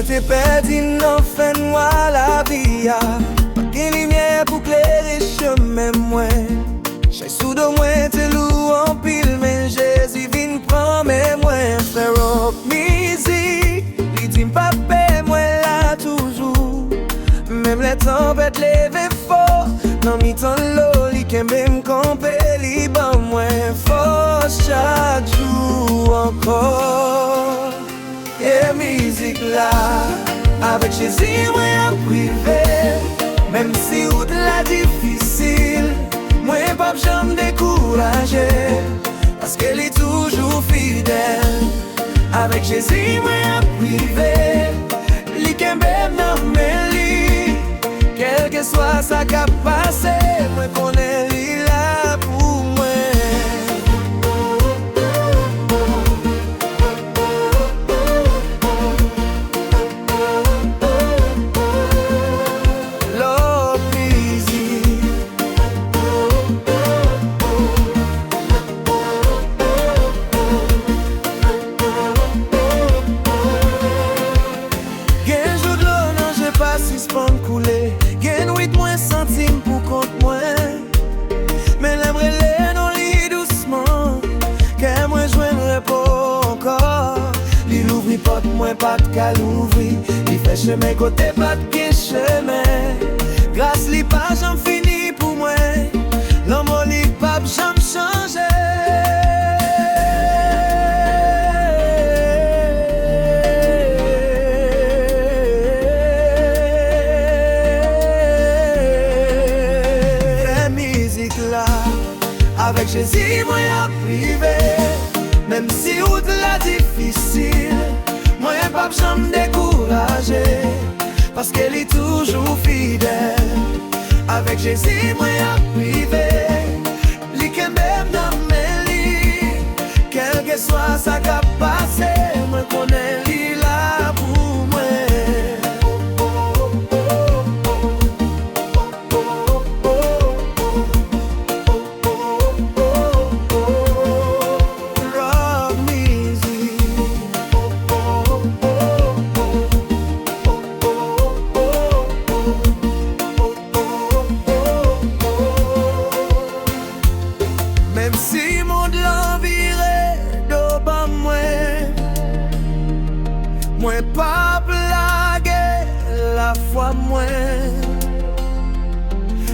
te perdu dans fin noir la vie. Pas de lumière pour clairer chemin moi. J'ai sous de moi te loue en pile, mais Jésus vient prendre mes moi. Frère rock music, il dit pas paix moi là toujours. Même les tempêtes lèvent fort, dans mi temps l'eau, li kembe m'camper, li ban moi force chaque jour encore. Et musique là, avec Jésus moi à privé, même si route la difficile, moi pas jamais découragé, parce qu'elle est toujours fidèle. Avec Jésus moi à privé, li kembe m'nameli, quel que soit sa capacité, moi connais li là pour moi. Gen 8 moins centimes pour compte moi. Mais l'aimerais les non li doucement, qu'elle moi joindre pas encore. Il ouvre porte moi pas de cal ouvri, il fait chemin côté pas de chemin. Grâce li pas j'en fini pour moi, l'homme li pas j'en changer. Avec Jésus, moi à privé, même si route la difficile, moi pas jamais découragé, parce qu'elle est toujours fidèle. Avec Jésus, moi à privé, li kembe m'nameli, quelle que soit sa capacité, moi connais li là pour moi. Même si monde l'envirait d'oba moi pas blaguer la foi moi,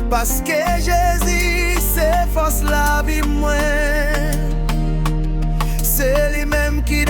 parce que Jésus c'est force la vie moi, c'est lui-même qui